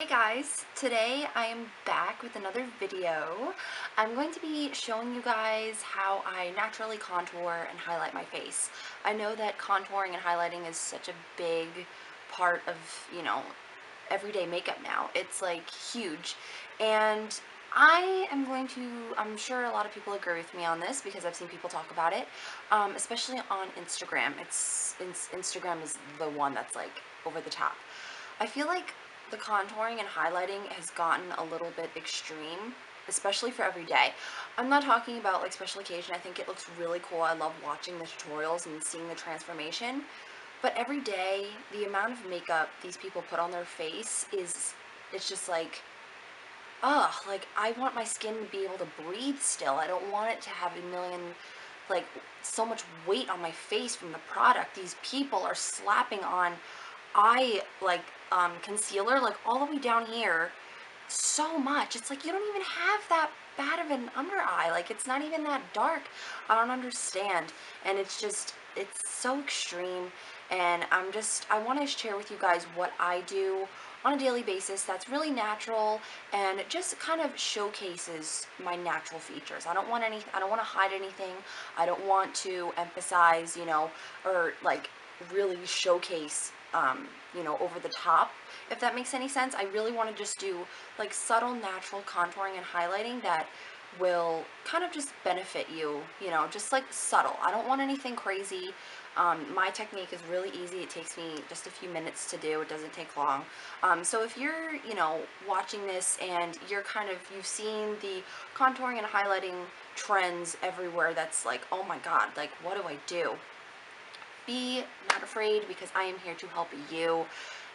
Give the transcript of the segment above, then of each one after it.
Hey guys, today I am back with another video. I'm going to be showing you guys how I naturally contour and highlight my face. I know that contouring and highlighting is such a big part of, everyday makeup now. It's like huge. And I'm sure a lot of people agree with me on this because I've seen people talk about it, especially on Instagram. Instagram is the one that's like over the top. I feel like the contouring and highlighting has gotten a little bit extreme, especially for every day. I'm not talking about like special occasion. I think it looks really cool. I love watching the tutorials and seeing the transformation. But every day, the amount of makeup these people put on their face it's just like, ugh, like I want my skin to be able to breathe still. I don't want it to have a million, like, so much weight on my face from the product. These people are slapping on concealer like all the way down here so much. It's like you don't even have that bad of an under eye. Like it's not even that dark. I don't understand. And it's so extreme. And I want to share with you guys what I do on a daily basis that's really natural and it just kind of showcases my natural features. I don't want to hide anything. I don't want to emphasize, or like really showcase over the top, if that makes any sense. I really want to just do like subtle natural contouring and highlighting that will kind of just benefit you, just like subtle. I don't want anything crazy. My technique is really easy. It takes me just a few minutes to do. It doesn't take long. So if you're, watching this and you've seen the contouring and highlighting trends everywhere, that's like, oh my God, like what do I do? Be not afraid because I am here to help you.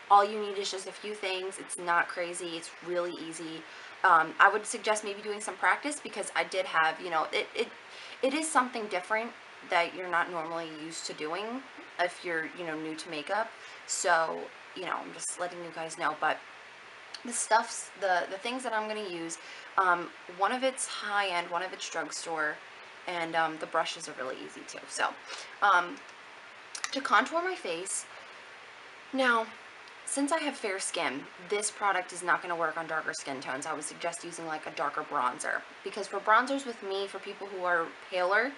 All you need is just a few things. It's not crazy. It's really easy. I would suggest maybe doing some practice because I did have, it is something different that you're not normally used to doing if you're, new to makeup. So, I'm just letting you guys know. But the things that I'm going to use, one of it's high-end, one of it's drugstore, and the brushes are really easy too. So, to contour my face, now, since I have fair skin, this product is not going to work on darker skin tones. I would suggest using like a darker bronzer, because for bronzers with me, for people who are paler,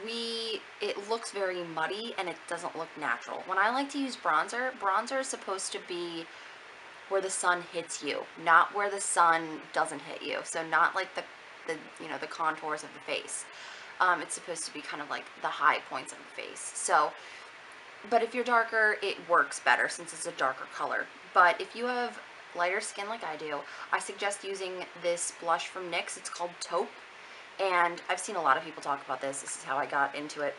it looks very muddy and it doesn't look natural. When I like to use bronzer is supposed to be where the sun hits you, not where the sun doesn't hit you. So not like the contours of the face. It's supposed to be kind of like the high points of the face. So, but if you're darker, it works better since it's a darker color. But if you have lighter skin like I do, I suggest using this blush from NYX. It's called Taupe. And I've seen a lot of people talk about this. This is how I got into it.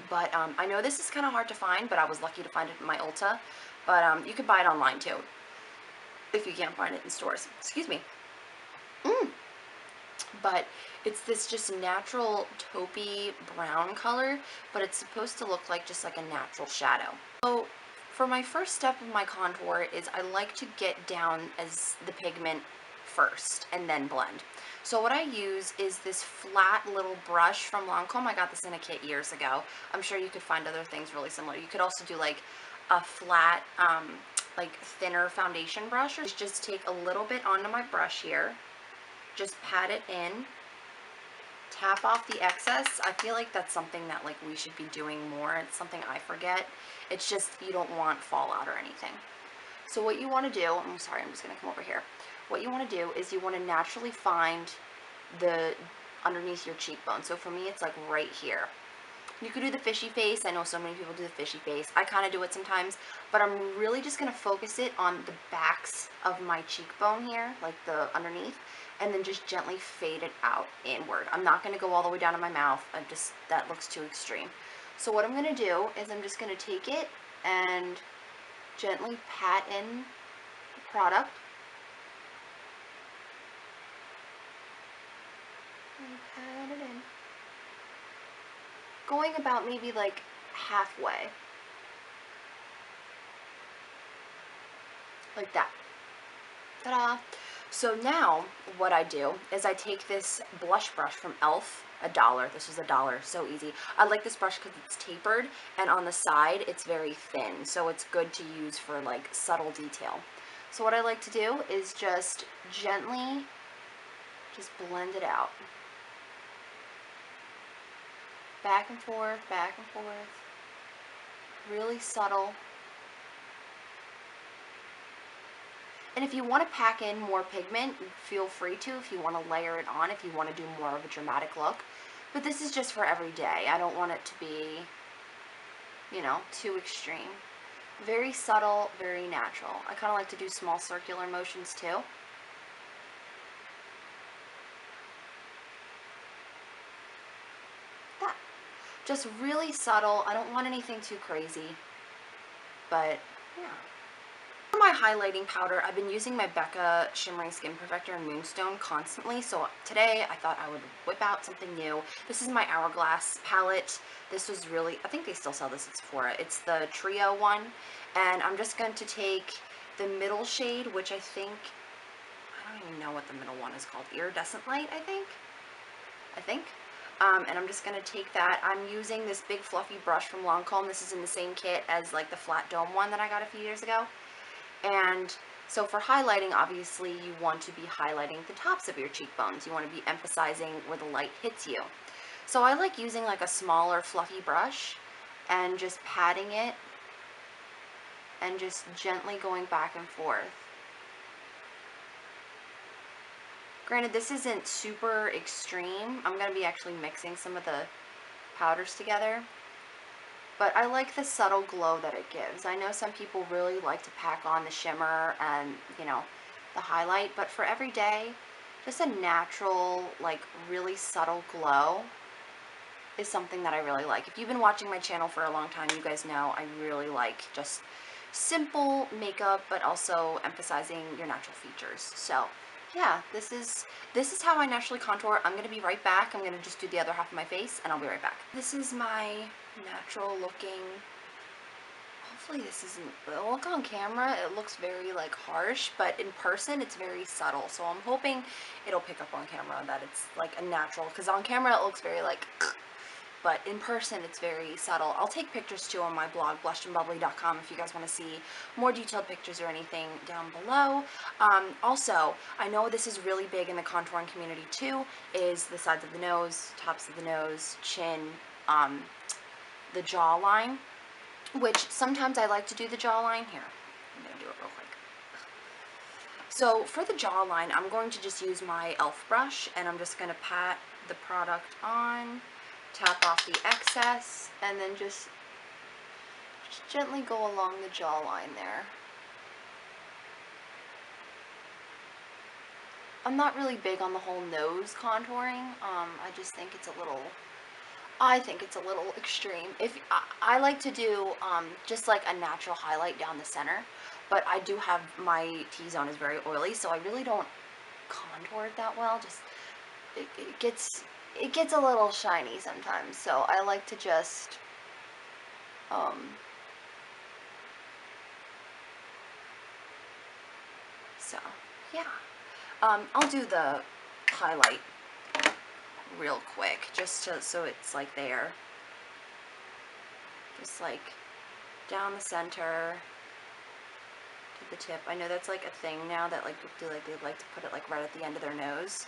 But I know this is kind of hard to find, but I was lucky to find it in my Ulta. But you could buy it online too, if you can't find it in stores. Excuse me. But it's this just natural taupey brown color, but it's supposed to look like just like a natural shadow. So for my first step of my contour is I like to get down as the pigment first and then blend. So what I use is this flat little brush from Lancome. I got this in a kit years ago. I'm sure you could find other things really similar. You could also do like a flat, like thinner foundation brush, or just take a little bit onto my brush here. Just pat it in, tap off the excess. I feel like that's something that like we should be doing more. It's something I forget. It's just you don't want fallout or anything. So what you want to do, I'm sorry, I'm just going to come over here. What you want to do is you want to naturally find the underneath your cheekbone. So for me, it's like right here. You could do the fishy face. I know so many people do the fishy face. I kind of do it sometimes, but I'm really just going to focus it on the backs of my cheekbone here, like the underneath, and then just gently fade it out inward. I'm not going to go all the way down to my mouth. That looks too extreme. So what I'm going to do is I'm just going to take it and gently pat in the product. And pat it in. Going about maybe like halfway. Like that. Ta-da! So now what I do is I take this blush brush from e.l.f. $1. This was $1, so easy. I like this brush because it's tapered, and on the side it's very thin, so it's good to use for like subtle detail. So what I like to do is just gently just blend it out. Back and forth, back and forth. Really subtle. And if you want to pack in more pigment, feel free to, if you want to layer it on, if you want to do more of a dramatic look. But this is just for every day. I don't want it to be, you know, too extreme. Very subtle, very natural. I kind of like to do small circular motions too. That. Just really subtle. I don't want anything too crazy. But, yeah. For my highlighting powder, I've been using my Becca Shimmering Skin Perfector in Moonstone constantly, so today I thought I would whip out something new. This is my Hourglass palette. This was really, I think they still sell this at Sephora. It's the Trio one, and I'm just going to take the middle shade, which I think, I don't even know what the middle one is called, Iridescent Light, I think. And I'm just going to take that. I'm using this big fluffy brush from Lancome. This is in the same kit as like the flat dome one that I got a few years ago. And so for highlighting, obviously you want to be highlighting the tops of your cheekbones. You want to be emphasizing where the light hits you. So I like using like a smaller fluffy brush and just patting it and just gently going back and forth. Granted, this isn't super extreme. I'm going to be actually mixing some of the powders together. But I like the subtle glow that it gives. I know some people really like to pack on the shimmer and, you know, the highlight. But for every day, just a natural, like, really subtle glow is something that I really like. If you've been watching my channel for a long time, you guys know I really like just simple makeup, but also emphasizing your natural features. So yeah, this is how I naturally contour. I'm going to be right back. I'm going to just do the other half of my face, and I'll be right back. This is my natural looking, hopefully this isn't, the look on camera, it looks very like harsh, but in person it's very subtle. So I'm hoping it'll pick up on camera that it's like a natural, because on camera it looks very like, but in person it's very subtle. I'll take pictures too on my blog, blushedandbubbly.com, if you guys want to see more detailed pictures or anything down below. Also, I know this is really big in the contouring community too, is the sides of the nose, tops of the nose, chin, the jawline, which sometimes I like to do the jawline. Here, I'm going to do it real quick. So for the jawline, I'm going to just use my e.l.f. brush, and I'm just going to pat the product on, tap off the excess, and then just gently go along the jawline there. I'm not really big on the whole nose contouring. I just think it's a little, extreme. If I like to do just like a natural highlight down the center, but I do have, my T-zone is very oily, so I really don't contour it that well. Just it gets a little shiny sometimes, so I like to just so yeah, I'll do the highlight real quick, just so it's like there, just like down the center to the tip. I know that's like a thing now that like people do, like they like to put it like right at the end of their nose,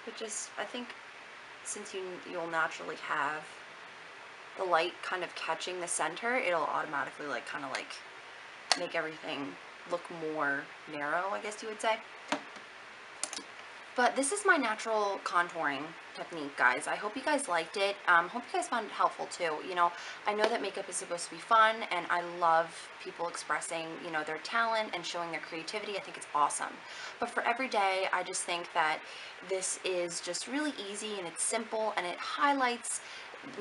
but just, I think since you'll naturally have the light kind of catching the center, it'll automatically like kind of like make everything look more narrow, I guess you would say. But this is my natural contouring technique, guys. I hope you guys liked it. Hope you guys found it helpful too. You know, I know that makeup is supposed to be fun, and I love people expressing, you know, their talent and showing their creativity. I think it's awesome. But for every day, I just think that this is just really easy, and it's simple, and it highlights,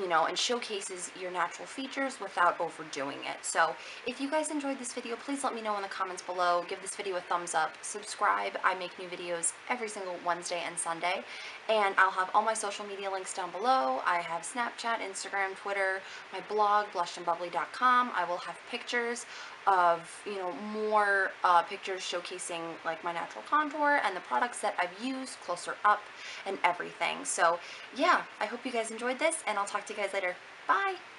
you know, and showcases your natural features without overdoing it. So if you guys enjoyed this video, please let me know in the comments below. Give this video a thumbs up, subscribe. I make new videos every single Wednesday and Sunday, and I'll have all my social media links down below. I have Snapchat, Instagram, Twitter, my blog, blushedandbubbly.com. I will have pictures of, you know, more pictures showcasing like my natural contour and the products that I've used closer up and everything. So yeah, I hope you guys enjoyed this, and I'll talk to you guys later. Bye!